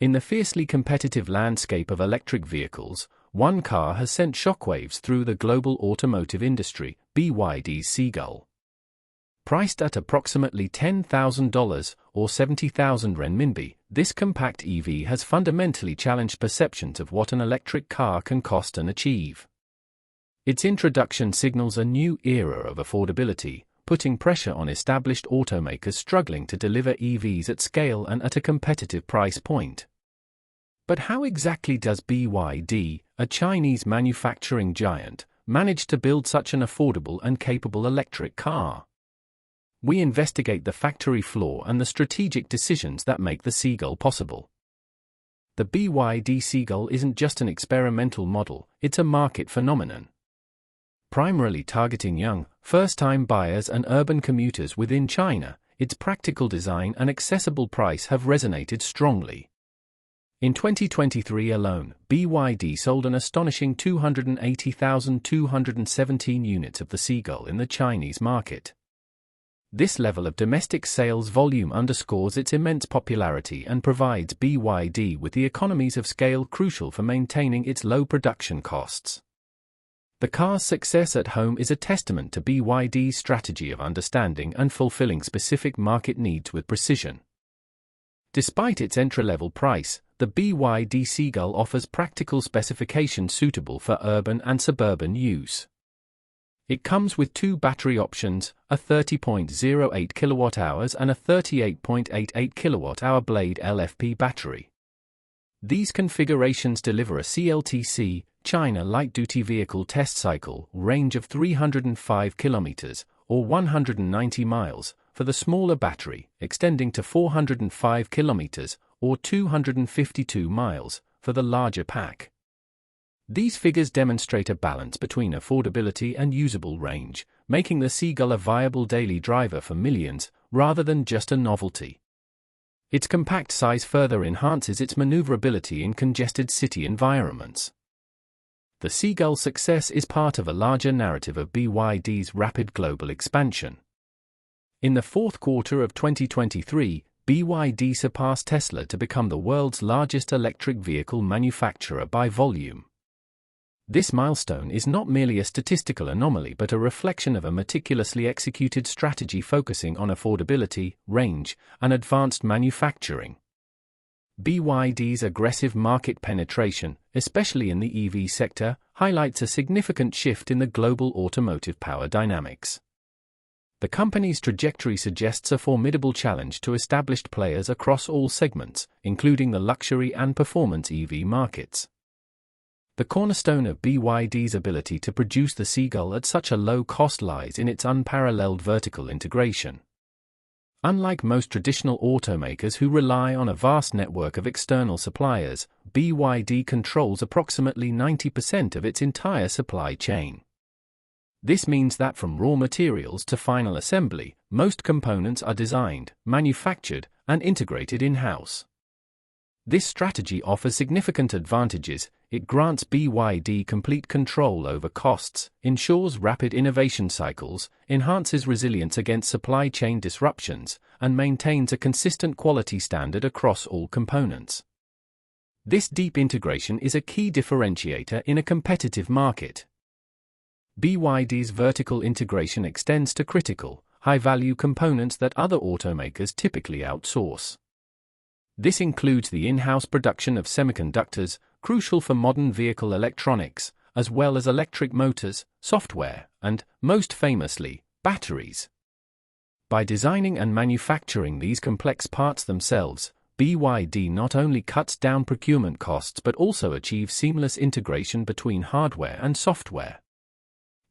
In the fiercely competitive landscape of electric vehicles, one car has sent shockwaves through the global automotive industry, BYD's Seagull. Priced at approximately $10,000 or 70,000 renminbi, this compact EV has fundamentally challenged perceptions of what an electric car can cost and achieve. Its introduction signals a new era of affordability, putting pressure on established automakers struggling to deliver EVs at scale and at a competitive price point. But how exactly does BYD, a Chinese manufacturing giant, manage to build such an affordable and capable electric car? We investigate the factory floor and the strategic decisions that make the Seagull possible. The BYD Seagull isn't just an experimental model, it's a market phenomenon. Primarily targeting young, first-time buyers and urban commuters within China, its practical design and accessible price have resonated strongly. In 2023 alone, BYD sold an astonishing 280,217 units of the Seagull in the Chinese market. This level of domestic sales volume underscores its immense popularity and provides BYD with the economies of scale crucial for maintaining its low production costs. The car's success at home is a testament to BYD's strategy of understanding and fulfilling specific market needs with precision. Despite its entry-level price, the BYD Seagull offers practical specifications suitable for urban and suburban use. It comes with two battery options, a 30.08 kWh and a 38.88 kWh Blade LFP battery. These configurations deliver a CLTC, China light-duty vehicle test cycle, range of 305 km, or 190 miles, for the smaller battery, extending to 405 km, or 252 miles, for the larger pack. These figures demonstrate a balance between affordability and usable range, making the Seagull a viable daily driver for millions, rather than just a novelty. Its compact size further enhances its maneuverability in congested city environments. The Seagull's success is part of a larger narrative of BYD's rapid global expansion. In the fourth quarter of 2023, BYD surpassed Tesla to become the world's largest electric vehicle manufacturer by volume. This milestone is not merely a statistical anomaly but a reflection of a meticulously executed strategy focusing on affordability, range, and advanced manufacturing. BYD's aggressive market penetration, especially in the EV sector, highlights a significant shift in the global automotive power dynamics. The company's trajectory suggests a formidable challenge to established players across all segments, including the luxury and performance EV markets. The cornerstone of BYD's ability to produce the Seagull at such a low cost lies in its unparalleled vertical integration. Unlike most traditional automakers who rely on a vast network of external suppliers, BYD controls approximately 90% of its entire supply chain. This means that from raw materials to final assembly, most components are designed, manufactured, and integrated in-house. This strategy offers significant advantages. It grants BYD complete control over costs, ensures rapid innovation cycles, enhances resilience against supply chain disruptions, and maintains a consistent quality standard across all components. This deep integration is a key differentiator in a competitive market. BYD's vertical integration extends to critical, high-value components that other automakers typically outsource. This includes the in-house production of semiconductors, crucial for modern vehicle electronics, as well as electric motors, software, and, most famously, batteries. By designing and manufacturing these complex parts themselves, BYD not only cuts down procurement costs but also achieves seamless integration between hardware and software.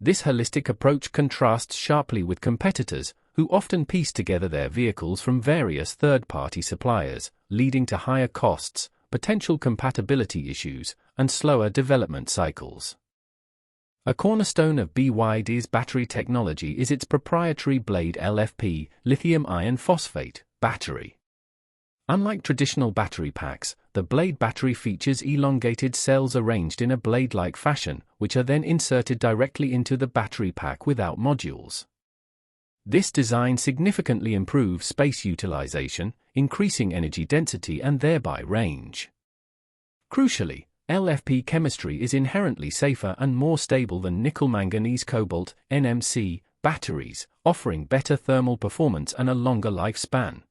This holistic approach contrasts sharply with competitors, who often piece together their vehicles from various third-party suppliers, leading to higher costs, potential compatibility issues, and slower development cycles. A cornerstone of BYD's battery technology is its proprietary Blade LFP, lithium iron phosphate, battery. Unlike traditional battery packs, the Blade battery features elongated cells arranged in a blade-like fashion, which are then inserted directly into the battery pack without modules. This design significantly improves space utilization, increasing energy density and thereby range. Crucially, LFP chemistry is inherently safer and more stable than nickel-manganese-cobalt (NMC) batteries, offering better thermal performance and a longer lifespan.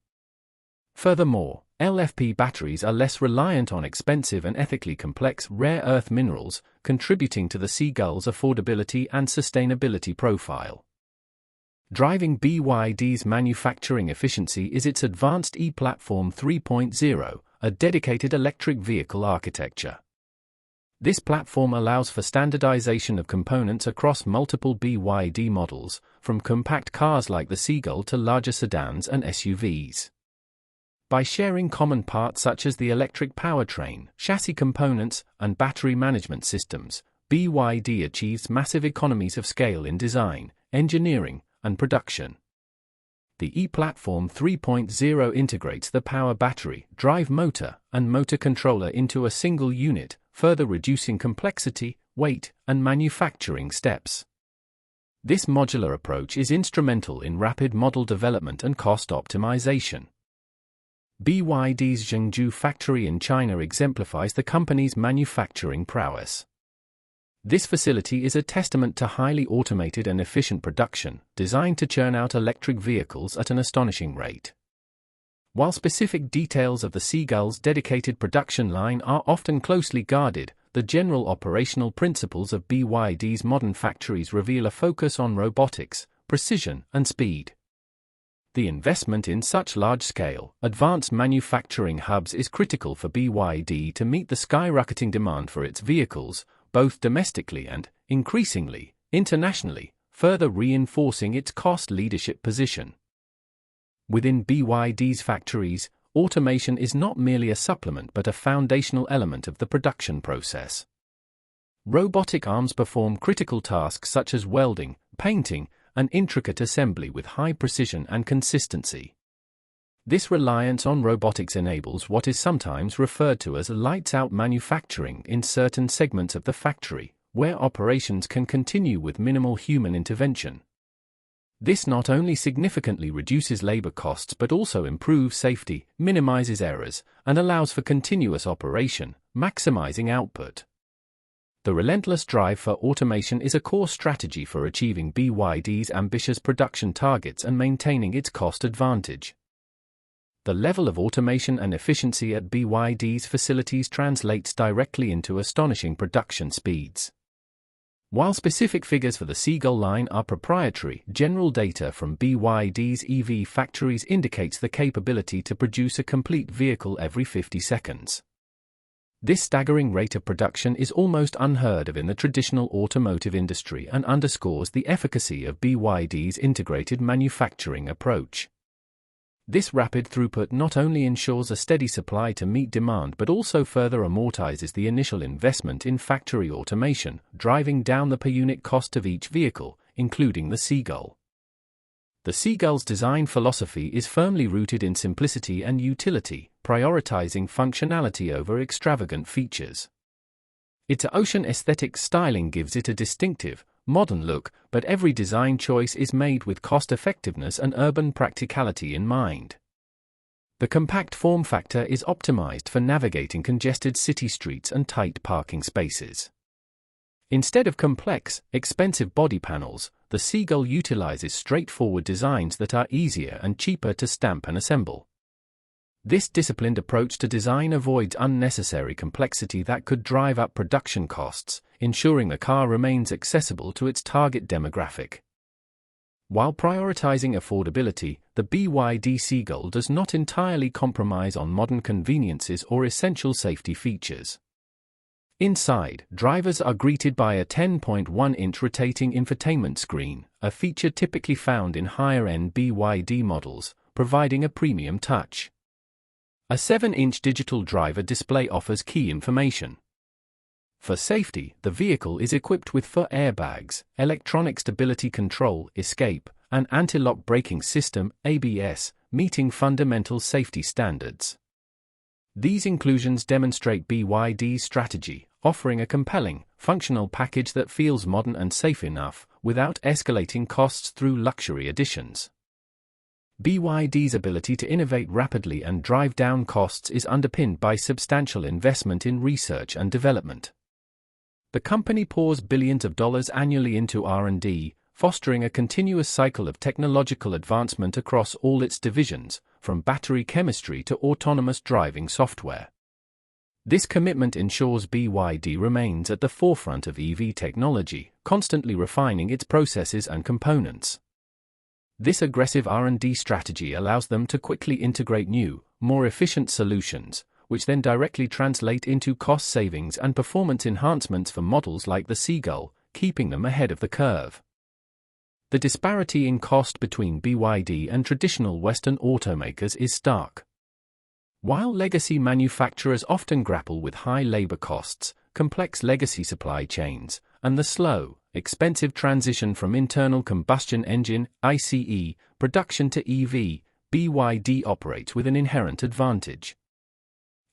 Furthermore, LFP batteries are less reliant on expensive and ethically complex rare earth minerals, contributing to the Seagull's affordability and sustainability profile. Driving BYD's manufacturing efficiency is its advanced E-Platform 3.0, a dedicated electric vehicle architecture. This platform allows for standardization of components across multiple BYD models, from compact cars like the Seagull to larger sedans and SUVs. By sharing common parts such as the electric powertrain, chassis components, and battery management systems, BYD achieves massive economies of scale in design, engineering, and production. The E-Platform 3.0 integrates the power battery, drive motor, and motor controller into a single unit, further reducing complexity, weight, and manufacturing steps. This modular approach is instrumental in rapid model development and cost optimization. BYD's Zhengzhou factory in China exemplifies the company's manufacturing prowess. This facility is a testament to highly automated and efficient production, designed to churn out electric vehicles at an astonishing rate. While specific details of the Seagull's dedicated production line are often closely guarded, the general operational principles of BYD's modern factories reveal a focus on robotics, precision, and speed. The investment in such large-scale, advanced manufacturing hubs is critical for BYD to meet the skyrocketing demand for its vehicles, both domestically and, increasingly, internationally, further reinforcing its cost leadership position. Within BYD's factories, automation is not merely a supplement but a foundational element of the production process. Robotic arms perform critical tasks such as welding, painting, and intricate assembly with high precision and consistency. This reliance on robotics enables what is sometimes referred to as lights-out manufacturing in certain segments of the factory, where operations can continue with minimal human intervention. This not only significantly reduces labor costs but also improves safety, minimizes errors, and allows for continuous operation, maximizing output. The relentless drive for automation is a core strategy for achieving BYD's ambitious production targets and maintaining its cost advantage. The level of automation and efficiency at BYD's facilities translates directly into astonishing production speeds. While specific figures for the Seagull line are proprietary, general data from BYD's EV factories indicates the capability to produce a complete vehicle every 50 seconds. This staggering rate of production is almost unheard of in the traditional automotive industry and underscores the efficacy of BYD's integrated manufacturing approach. This rapid throughput not only ensures a steady supply to meet demand but also further amortizes the initial investment in factory automation, driving down the per-unit cost of each vehicle, including the Seagull. The Seagull's design philosophy is firmly rooted in simplicity and utility, prioritizing functionality over extravagant features. Its ocean aesthetic styling gives it a distinctive, modern look, but every design choice is made with cost-effectiveness and urban practicality in mind. The compact form factor is optimized for navigating congested city streets and tight parking spaces. Instead of complex, expensive body panels, the Seagull utilizes straightforward designs that are easier and cheaper to stamp and assemble. This disciplined approach to design avoids unnecessary complexity that could drive up production costs, ensuring the car remains accessible to its target demographic. While prioritizing affordability, the BYD Seagull does not entirely compromise on modern conveniences or essential safety features. Inside, drivers are greeted by a 10.1-inch rotating infotainment screen, a feature typically found in higher-end BYD models, providing a premium touch. A 7-inch digital driver display offers key information. For safety, the vehicle is equipped with foot airbags, electronic stability control, escape, and anti-lock braking system, ABS, meeting fundamental safety standards. These inclusions demonstrate BYD's strategy, offering a compelling, functional package that feels modern and safe enough, without escalating costs through luxury additions. BYD's ability to innovate rapidly and drive down costs is underpinned by substantial investment in research and development. The company pours billions of dollars annually into R&D, fostering a continuous cycle of technological advancement across all its divisions, from battery chemistry to autonomous driving software. This commitment ensures BYD remains at the forefront of EV technology, constantly refining its processes and components. This aggressive R&D strategy allows them to quickly integrate new, more efficient solutions, which then directly translate into cost savings and performance enhancements for models like the Seagull, keeping them ahead of the curve. The disparity in cost between BYD and traditional Western automakers is stark. While legacy manufacturers often grapple with high labor costs, complex legacy supply chains, and the slow, expensive transition from internal combustion engine (ICE) production to EV, BYD operates with an inherent advantage.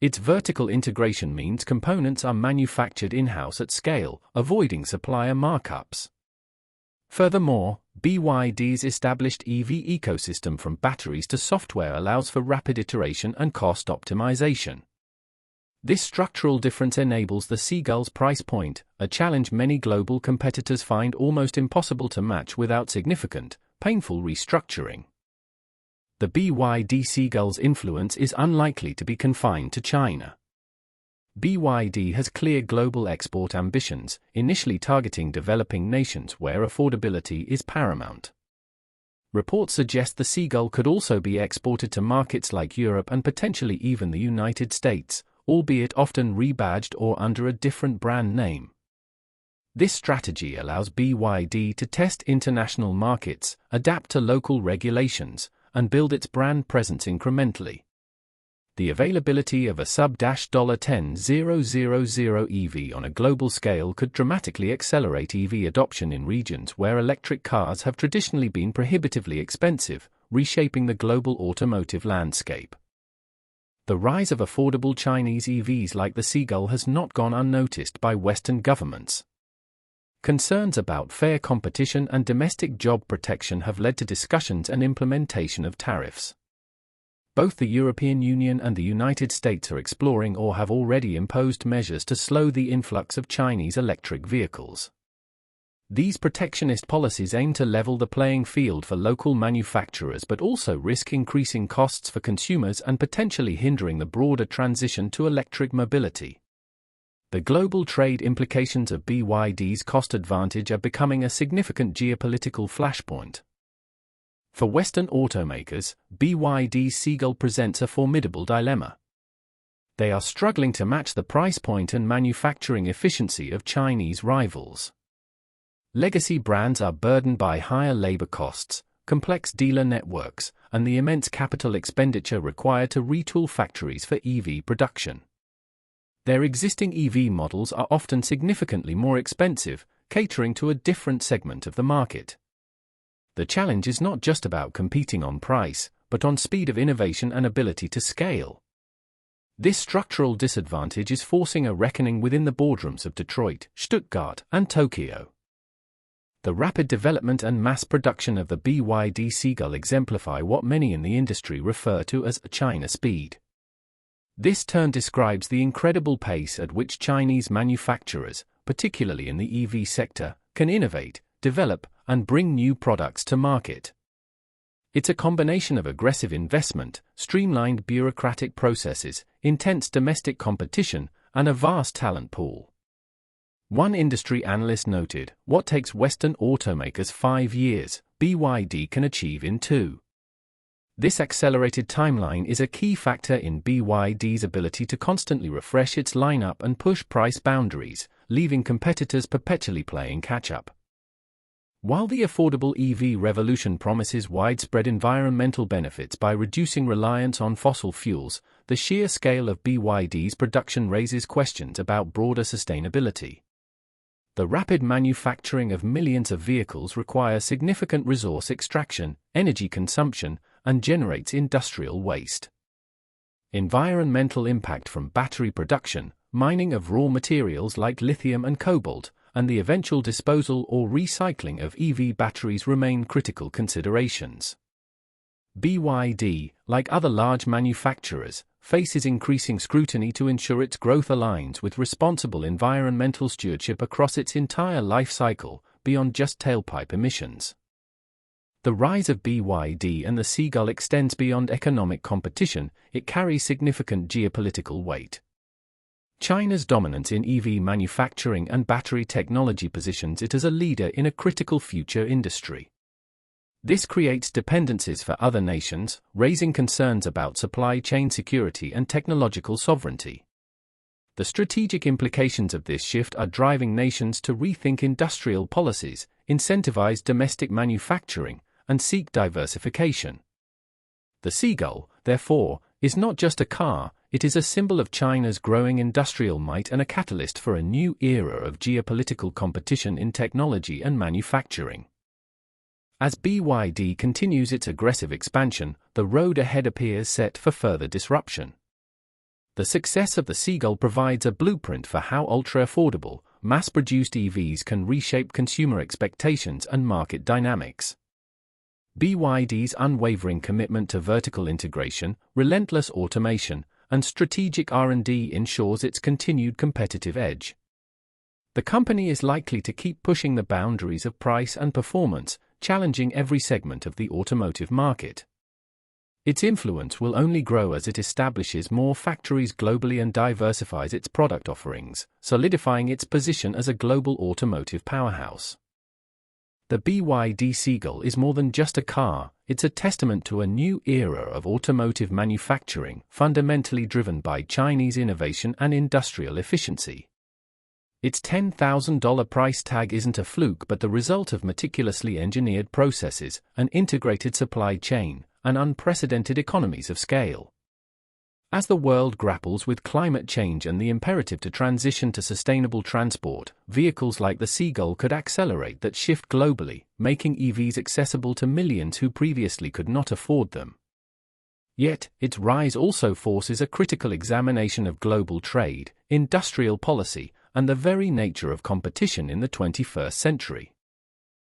Its vertical integration means components are manufactured in-house at scale, avoiding supplier markups. Furthermore, BYD's established EV ecosystem from batteries to software allows for rapid iteration and cost optimization. This structural difference enables the Seagull's price point, a challenge many global competitors find almost impossible to match without significant, painful restructuring. The BYD Seagull's influence is unlikely to be confined to China. BYD has clear global export ambitions, initially targeting developing nations where affordability is paramount. Reports suggest the Seagull could also be exported to markets like Europe and potentially even the United States, albeit often rebadged or under a different brand name. This strategy allows BYD to test international markets, adapt to local regulations, and build its brand presence incrementally. The availability of a sub-$10,000 EV on a global scale could dramatically accelerate EV adoption in regions where electric cars have traditionally been prohibitively expensive, reshaping the global automotive landscape. The rise of affordable Chinese EVs like the Seagull has not gone unnoticed by Western governments. Concerns about fair competition and domestic job protection have led to discussions and implementation of tariffs. Both the European Union and the United States are exploring or have already imposed measures to slow the influx of Chinese electric vehicles. These protectionist policies aim to level the playing field for local manufacturers but also risk increasing costs for consumers and potentially hindering the broader transition to electric mobility. The global trade implications of BYD's cost advantage are becoming a significant geopolitical flashpoint. For Western automakers, BYD's Seagull presents a formidable dilemma. They are struggling to match the price point and manufacturing efficiency of Chinese rivals. Legacy brands are burdened by higher labor costs, complex dealer networks, and the immense capital expenditure required to retool factories for EV production. Their existing EV models are often significantly more expensive, catering to a different segment of the market. The challenge is not just about competing on price, but on speed of innovation and ability to scale. This structural disadvantage is forcing a reckoning within the boardrooms of Detroit, Stuttgart, and Tokyo. The rapid development and mass production of the BYD Seagull exemplify what many in the industry refer to as China speed. This term describes the incredible pace at which Chinese manufacturers, particularly in the EV sector, can innovate, develop, and bring new products to market. It's a combination of aggressive investment, streamlined bureaucratic processes, intense domestic competition, and a vast talent pool. One industry analyst noted, "What takes Western automakers 5 years, BYD can achieve in 2. This accelerated timeline is a key factor in BYD's ability to constantly refresh its lineup and push price boundaries, leaving competitors perpetually playing catch-up. While the affordable EV revolution promises widespread environmental benefits by reducing reliance on fossil fuels, the sheer scale of BYD's production raises questions about broader sustainability. The rapid manufacturing of millions of vehicles requires significant resource extraction, energy consumption, and generates industrial waste. Environmental impact from battery production, mining of raw materials like lithium and cobalt, and the eventual disposal or recycling of EV batteries remain critical considerations. BYD, like other large manufacturers, faces increasing scrutiny to ensure its growth aligns with responsible environmental stewardship across its entire life cycle, beyond just tailpipe emissions. The rise of BYD and the Seagull extends beyond economic competition; it carries significant geopolitical weight. China's dominance in EV manufacturing and battery technology positions it as a leader in a critical future industry. This creates dependencies for other nations, raising concerns about supply chain security and technological sovereignty. The strategic implications of this shift are driving nations to rethink industrial policies, incentivize domestic manufacturing, and seek diversification. The Seagull, therefore, is not just a car, it is a symbol of China's growing industrial might and a catalyst for a new era of geopolitical competition in technology and manufacturing. As BYD continues its aggressive expansion, the road ahead appears set for further disruption. The success of the Seagull provides a blueprint for how ultra-affordable, mass-produced EVs can reshape consumer expectations and market dynamics. BYD's unwavering commitment to vertical integration, relentless automation, and strategic R&D ensures its continued competitive edge. The company is likely to keep pushing the boundaries of price and performance, challenging every segment of the automotive market. Its influence will only grow as it establishes more factories globally and diversifies its product offerings, solidifying its position as a global automotive powerhouse. The BYD Seagull is more than just a car; it's a testament to a new era of automotive manufacturing, fundamentally driven by Chinese innovation and industrial efficiency. Its $10,000 price tag isn't a fluke but the result of meticulously engineered processes, an integrated supply chain, and unprecedented economies of scale. As the world grapples with climate change and the imperative to transition to sustainable transport, vehicles like the Seagull could accelerate that shift globally, making EVs accessible to millions who previously could not afford them. Yet, its rise also forces a critical examination of global trade, industrial policy, and the very nature of competition in the 21st century.